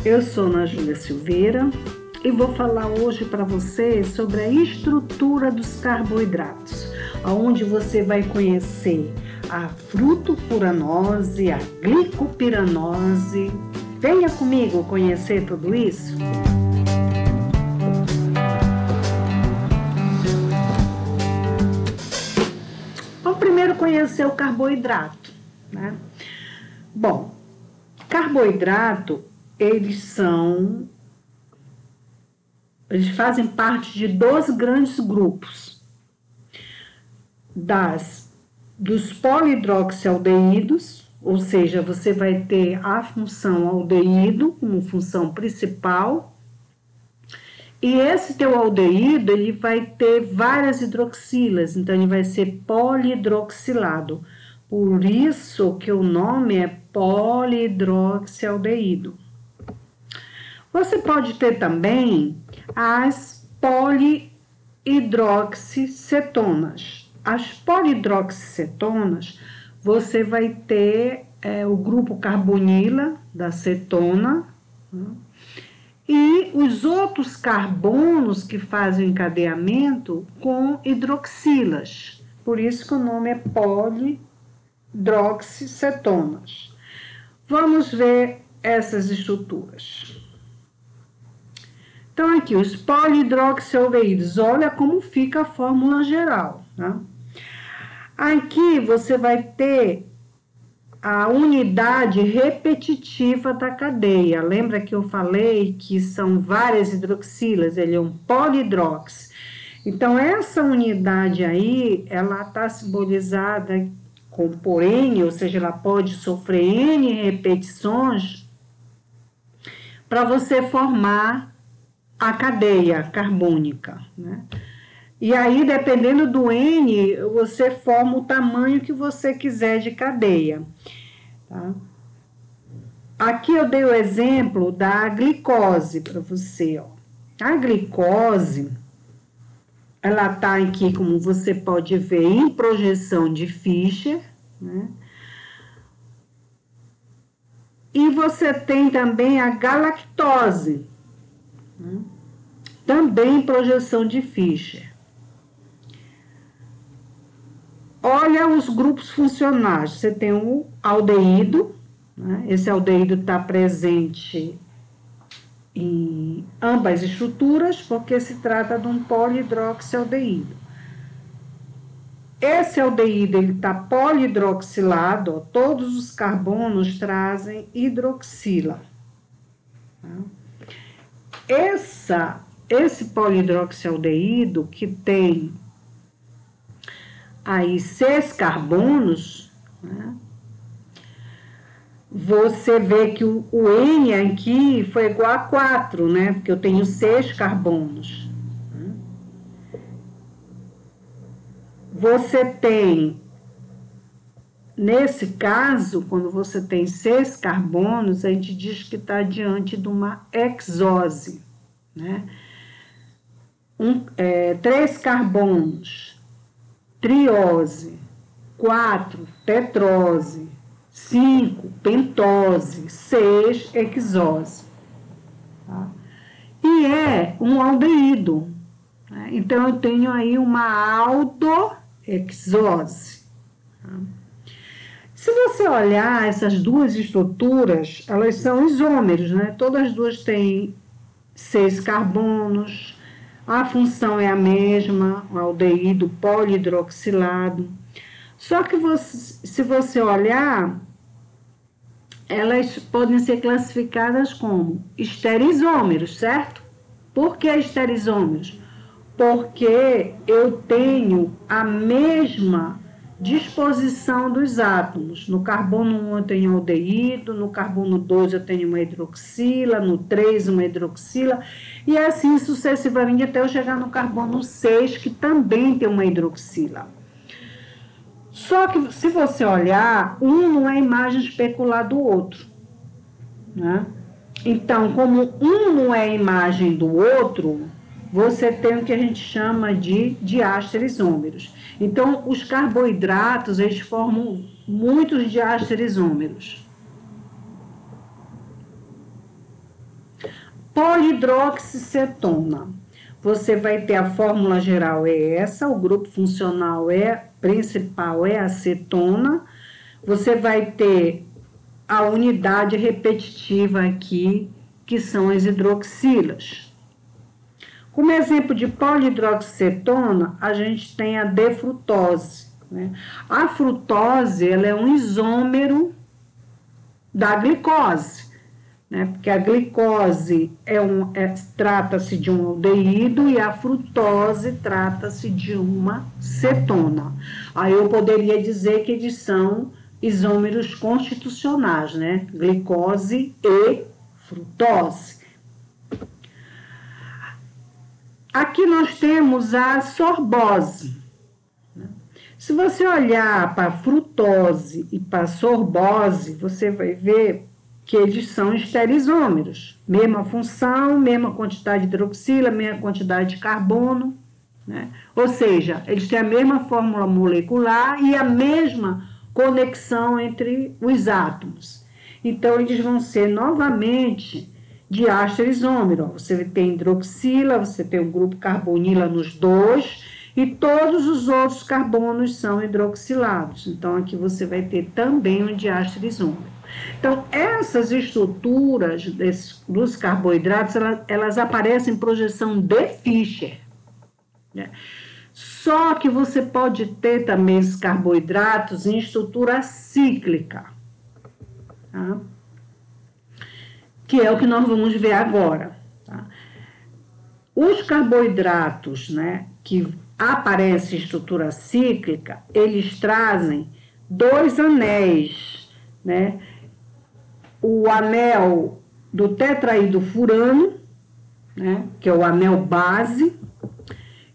Eu sou Ana Júlia Silveira e vou falar hoje para você sobre a estrutura dos carboidratos, onde você vai conhecer a frutopuranose, a glicopiranose. Venha comigo conhecer tudo isso. Vamos primeiro conhecer o carboidrato, né? Bom, carboidrato, eles fazem parte de dois grandes grupos, dos polihidroxialdeídos, ou seja, você vai ter a função aldeído como função principal, e esse teu aldeído, ele vai ter várias hidroxilas, então ele vai ser polihidroxilado. Por isso que o nome é polihidroxialdeído. Você pode ter também as polihidroxicetonas. As polihidroxicetonas, você vai ter o grupo carbonila da cetona, né? E os outros carbonos que fazem o encadeamento com hidroxilas. Por isso que o nome é polihidroxicetonas. Vamos ver essas estruturas. Então, aqui, os polihidroxialdeídos. Olha como fica a fórmula geral, né? Aqui você vai ter a unidade repetitiva da cadeia. Lembra que eu falei que são várias hidroxilas? Ele é um polihidrox. Então, essa unidade aí, ela está simbolizada por N, ou seja, ela pode sofrer N repetições para você formar a cadeia carbônica, né? E aí, dependendo do N, você forma o tamanho que você quiser de cadeia, tá? Aqui eu dei o exemplo da glicose para você, ó. A glicose, ela tá aqui, como você pode ver, em projeção de Fischer, né? E você tem também a galactose, né? Também em projeção de Fischer. Olha os grupos funcionais. Você tem o aldeído, né? Esse aldeído está presente em ambas estruturas, porque se trata de um polihidroxialdeído. Esse aldeído está polihidroxilado, ó, todos os carbonos trazem hidroxila. Esse polihidroxialdeído que tem aí 6 carbonos, né? Você vê que o N aqui foi igual a 4, né? Porque eu tenho 6 carbonos. Você tem, nesse caso, quando você tem 6 carbonos, a gente diz que está diante de uma exose, né? 3 carbonos, triose, 4, tetrose, 5, pentose, 6, hexose. Tá? E é um aldeído, né? Então, eu tenho aí uma aldohexose. Tá? Se você olhar essas duas estruturas, elas são isômeros, né? Todas as duas têm 6 carbonos, a função é a mesma, o aldeído polihidroxilado. Só que se você olhar, elas podem ser classificadas como estereisômeros, certo? Por que estereisômeros? Porque eu tenho a mesma disposição dos átomos. No carbono 1 eu tenho aldeído, no carbono 2 eu tenho uma hidroxila, no 3 uma hidroxila, e assim sucessivamente até eu chegar no carbono 6, que também tem uma hidroxila. Só que se você olhar, um não é imagem especular do outro, né? Então, como um não é imagem do outro, você tem o que a gente chama de diastereisômeros. Então, os carboidratos, eles formam muitos diastereisômeros. polihidroxicetona. Você vai ter a fórmula geral é essa, o grupo funcional principal é a acetona. Você vai ter a unidade repetitiva aqui, que são as hidroxilas. Como exemplo de polihidroxicetona, a gente tem a D-frutose, né? A frutose, ela é um isômero da glicose, né? Porque a glicose trata-se de um aldeído e a frutose trata-se de uma cetona. Aí eu poderia dizer que eles são isômeros constitucionais, né? Glicose e frutose. Aqui nós temos a sorbose. Se você olhar para a frutose e para a sorbose, você vai ver que eles são esterisômeros. Mesma função, mesma quantidade de hidroxila, mesma quantidade de carbono, né? Ou seja, eles têm a mesma fórmula molecular e a mesma conexão entre os átomos. Então, eles vão ser novamente diastereisômero. Você tem hidroxila, você tem o grupo carbonila nos dois, e todos os outros carbonos são hidroxilados. Então, aqui você vai ter também um diastereisômero. Então, essas estruturas dos carboidratos, elas aparecem em projeção de Fischer, né? Só que você pode ter também esses carboidratos em estrutura cíclica, tá? Que é o que nós vamos ver agora, tá? Os carboidratos, né, que aparecem em estrutura cíclica, eles trazem dois anéis, né? O anel do tetraído furano, né, que é o anel base,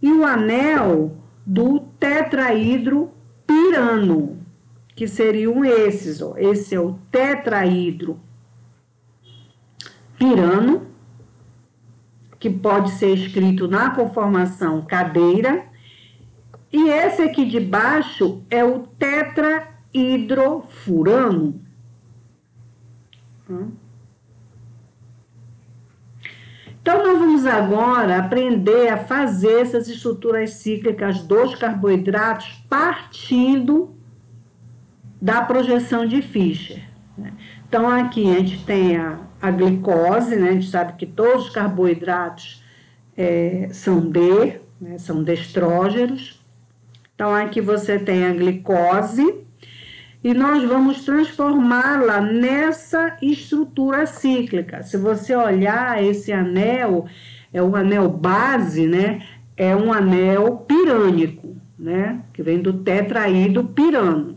e o anel do tetraídro pirano, que seriam esses, ó. Esse é o tetraídro pirano, que pode ser escrito na conformação cadeira, e esse aqui de baixo é o tetraidrofurano. Então, nós vamos agora aprender a fazer essas estruturas cíclicas dos carboidratos partindo da projeção de Fischer, né? Então, aqui a gente tem a glicose, né? A gente sabe que todos os carboidratos são D, né? São destrógenos. Então, aqui você tem a glicose e nós vamos transformá-la nessa estrutura cíclica. Se você olhar, esse anel é um anel base, né? É um anel pirânico, né? Que vem do tetraído pirano.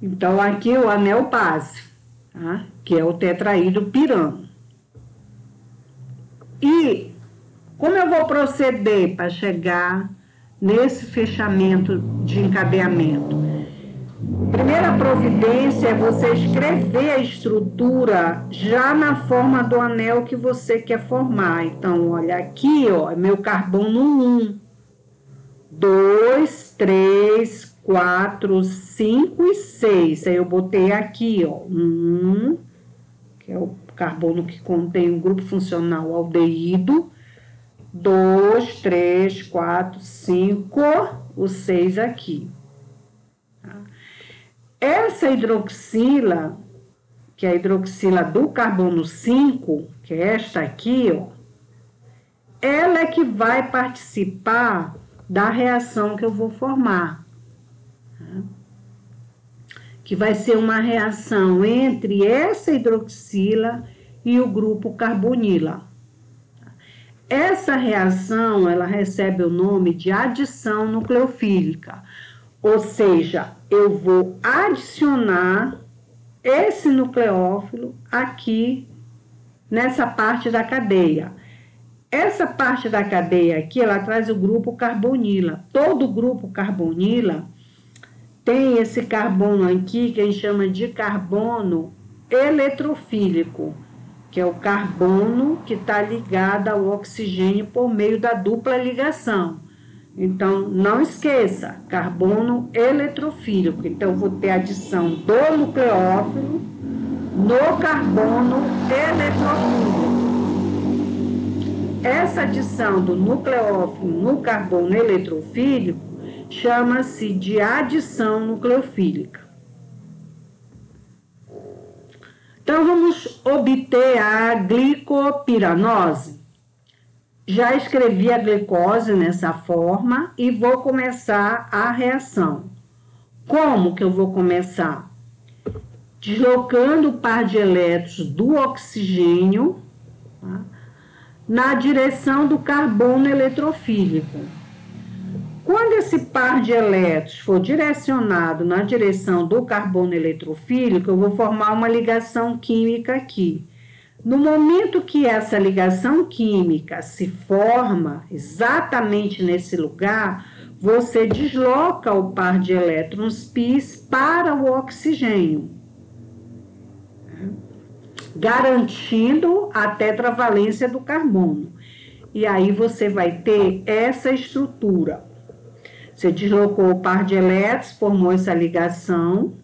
Então, aqui é o anel base, tá? Que é o tetraído pirano. E como eu vou proceder para chegar nesse fechamento de encadeamento? Primeira providência é você escrever a estrutura já na forma do anel que você quer formar. Então, olha aqui, ó, é meu carbono 1, 2, 3, 4, 5 e 6. Aí eu botei aqui, ó, 1, que é o carbono que contém o grupo funcional aldeído, 2, 3, 4, 5, o 6 aqui. Tá? Essa hidroxila, que é a hidroxila do carbono 5, que é esta aqui, ó, ela é que vai participar da reação que eu vou formar. Tá? Que vai ser uma reação entre essa hidroxila e o grupo carbonila. Essa reação, ela recebe o nome de adição nucleofílica, ou seja, eu vou adicionar esse nucleófilo aqui nessa parte da cadeia. Essa parte da cadeia aqui, ela traz o grupo carbonila. Todo grupo carbonila tem esse carbono aqui que a gente chama de carbono eletrofílico, que é o carbono que está ligado ao oxigênio por meio da dupla ligação. Então, não esqueça, carbono eletrofílico. Então, eu vou ter adição do nucleófilo no carbono eletrofílico. Essa adição do nucleófilo no carbono eletrofílico chama-se de adição nucleofílica. Então, vamos obter a glicopiranose. Já escrevi a glicose nessa forma e vou começar a reação. Como que eu vou começar? Deslocando o par de elétrons do oxigênio, tá, na direção do carbono eletrofílico. Quando esse par de elétrons for direcionado na direção do carbono eletrofílico, eu vou formar uma ligação química aqui. No momento que essa ligação química se forma exatamente nesse lugar, você desloca o par de elétrons π para o oxigênio, garantindo a tetravalência do carbono. E aí você vai ter essa estrutura. Você deslocou o par de elétrons, formou essa ligação.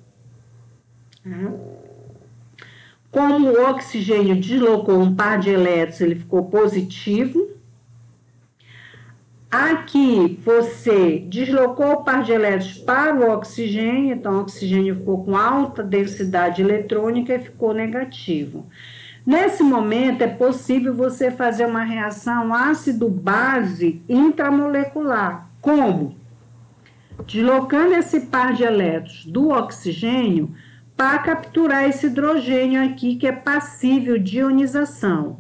Como o oxigênio deslocou um par de elétrons, ele ficou positivo. Aqui você deslocou o par de elétrons para o oxigênio, então o oxigênio ficou com alta densidade eletrônica e ficou negativo. Nesse momento é possível você fazer uma reação ácido-base intramolecular. Como? Deslocando esse par de elétrons do oxigênio para capturar esse hidrogênio aqui, que é passível de ionização.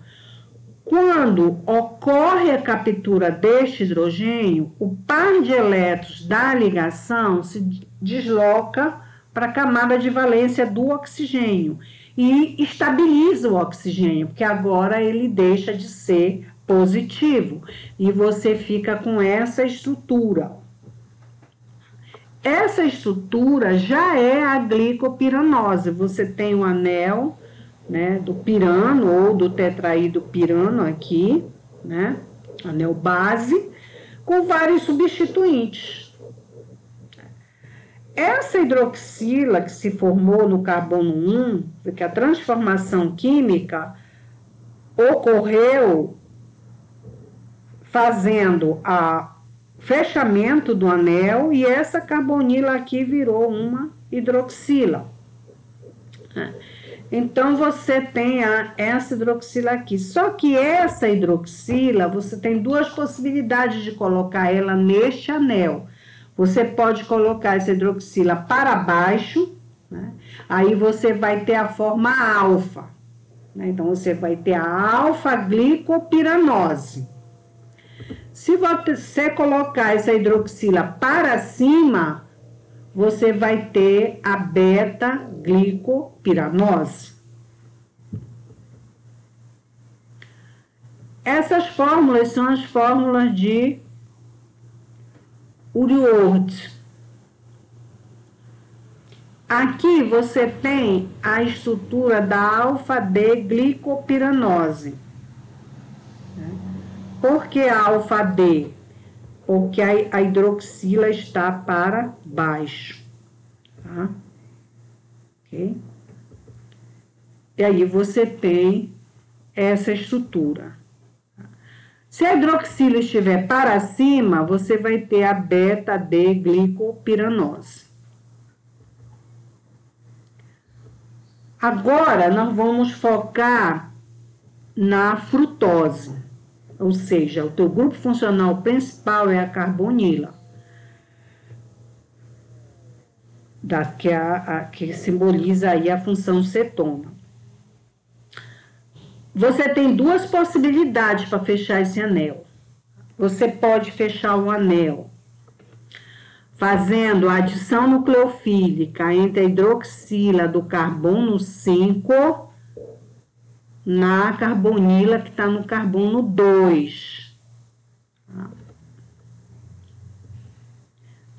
Quando ocorre a captura deste hidrogênio, o par de elétrons da ligação se desloca para a camada de valência do oxigênio e estabiliza o oxigênio, porque agora ele deixa de ser positivo e você fica com essa estrutura. Essa estrutura já é a glicopiranose. Você tem o anel, né, do pirano ou do tetraído pirano aqui, né, anel base, com vários substituintes. Essa hidroxila que se formou no carbono 1, porque a transformação química ocorreu fazendo o fechamento do anel e essa carbonila aqui virou uma hidroxila. Então, você tem essa hidroxila aqui. Só que essa hidroxila, você tem duas possibilidades de colocar ela neste anel. Você pode colocar essa hidroxila para baixo, né? Aí você vai ter a forma alfa, né? Então, você vai ter a alfa-glicopiranose. Se você colocar essa hidroxila para cima, você vai ter a beta-glicopiranose. Essas fórmulas são as fórmulas de Uriort. Aqui você tem a estrutura da alfa-D-glicopiranose. Por que alfa-D? Porque a hidroxila está para baixo. Tá? Ok? E aí você tem essa estrutura. Se a hidroxila estiver para cima, você vai ter a beta-D-glicopiranose. Agora, nós vamos focar na frutose. Ou seja, o teu grupo funcional principal é a carbonila, que simboliza aí a função cetona. Você tem duas possibilidades para fechar esse anel. Você pode fechar o anel fazendo a adição nucleofílica entre a hidroxila do carbono 5 na carbonila que está no carbono 2.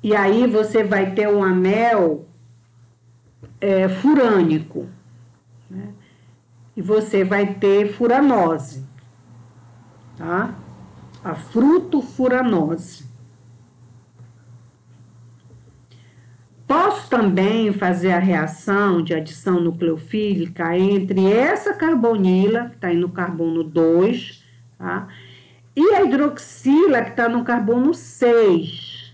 E aí você vai ter um anel furânico, né? E você vai ter furanose, tá? A frutofuranose. Posso também fazer a reação de adição nucleofílica entre essa carbonila, que está aí no carbono 2, tá? E a hidroxila, que está no carbono 6.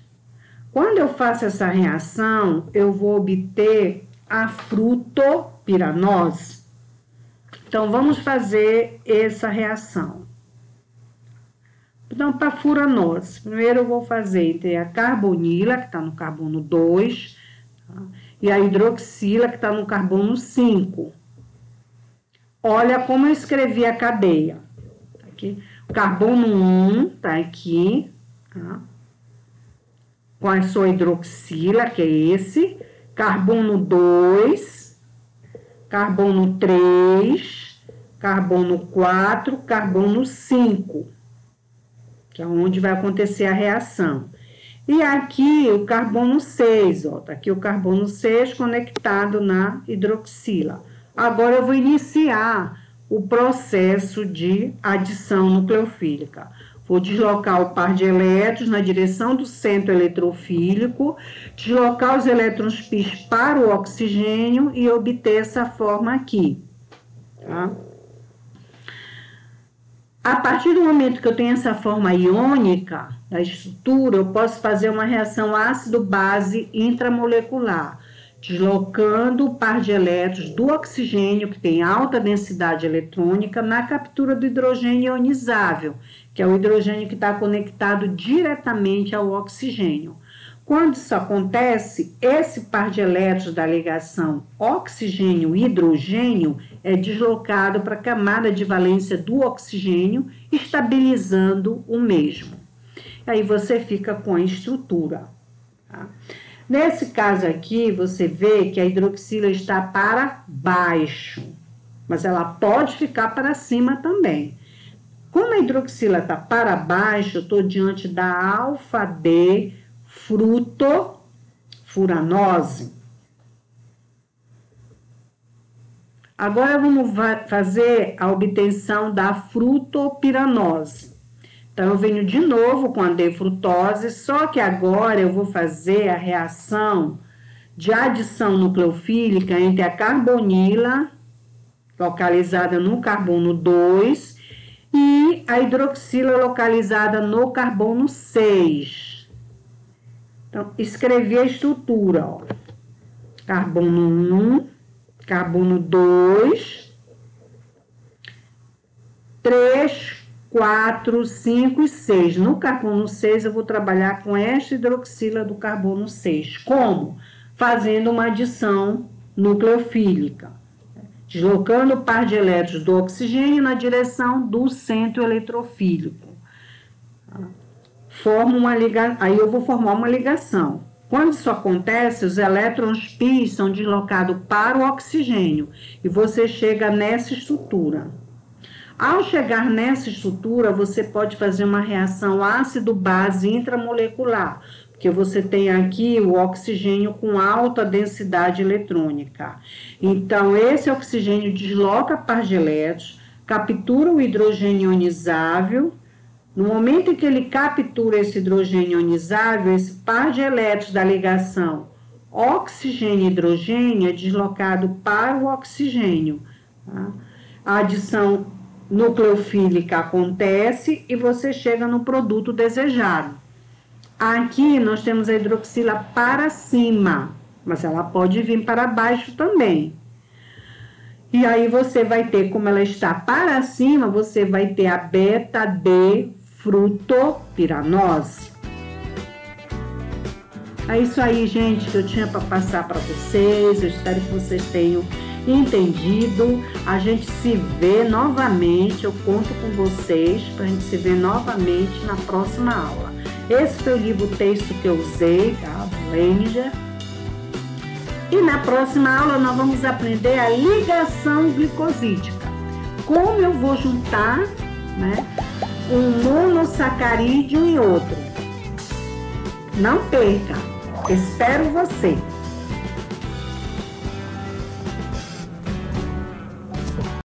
Quando eu faço essa reação, eu vou obter a frutopiranose. Então, vamos fazer essa reação. Então, para a furanose, primeiro eu vou fazer entre a carbonila, que está no carbono 2, tá? E a hidroxila, que está no carbono 5. Olha como eu escrevi a cadeia. Aqui. O carbono 1 está aqui, tá? Com a sua hidroxila, que é esse. Carbono 2, carbono 3, carbono 4, carbono 5. Que é onde vai acontecer a reação. E aqui o carbono 6, ó, tá aqui o carbono 6 conectado na hidroxila. Agora eu vou iniciar o processo de adição nucleofílica. Vou deslocar o par de elétrons na direção do centro eletrofílico, deslocar os elétrons π para o oxigênio e obter essa forma aqui, tá? A partir do momento que eu tenho essa forma iônica da estrutura, eu posso fazer uma reação ácido-base intramolecular, deslocando o par de elétrons do oxigênio, que tem alta densidade eletrônica, na captura do hidrogênio ionizável, que é o hidrogênio que está conectado diretamente ao oxigênio. Quando isso acontece, esse par de elétrons da ligação oxigênio-hidrogênio é deslocado para a camada de valência do oxigênio, estabilizando o mesmo. Aí você fica com a estrutura, tá? Nesse caso aqui, você vê que a hidroxila está para baixo, mas ela pode ficar para cima também. Como a hidroxila está para baixo, eu estou diante da alfa-D frutofuranose. Agora vamos fazer a obtenção da frutopiranose. Então, eu venho de novo com a D-frutose, só que agora eu vou fazer a reação de adição nucleofílica entre a carbonila, localizada no carbono 2, e a hidroxila, localizada no carbono 6. Então, escrevi a estrutura, ó. Carbono 1, carbono 2, 3, 4, 5 e 6. No carbono 6, eu vou trabalhar com esta hidroxila do carbono 6. Como? Fazendo uma adição nucleofílica, deslocando o par de elétrons do oxigênio na direção do centro eletrofílico. Aí eu vou formar uma ligação. Quando isso acontece, os elétrons π são deslocados para o oxigênio e você chega nessa estrutura. Ao chegar nessa estrutura, você pode fazer uma reação ácido-base intramolecular, porque você tem aqui o oxigênio com alta densidade eletrônica. Então, esse oxigênio desloca par de elétrons, captura o hidrogênio ionizável. No momento em que ele captura esse hidrogênio ionizável, esse par de elétrons da ligação oxigênio-hidrogênio é deslocado para o oxigênio, tá? A adição nucleofílica acontece e você chega no produto desejado. Aqui nós temos a hidroxila para cima, mas ela pode vir para baixo também. E aí você vai ter, como ela está para cima, você vai ter a beta-D frutopiranose. É isso aí, gente, que eu tinha para passar para vocês. Eu espero que vocês tenham entendido. A gente se vê novamente, eu conto com vocês para a gente se ver novamente na próxima aula. Esse foi o livro-texto que eu usei, tá? Ranger. E na próxima aula nós vamos aprender a ligação glicosídica. Como eu vou juntar, né, um monossacarídeo e outro. Não perca, espero você!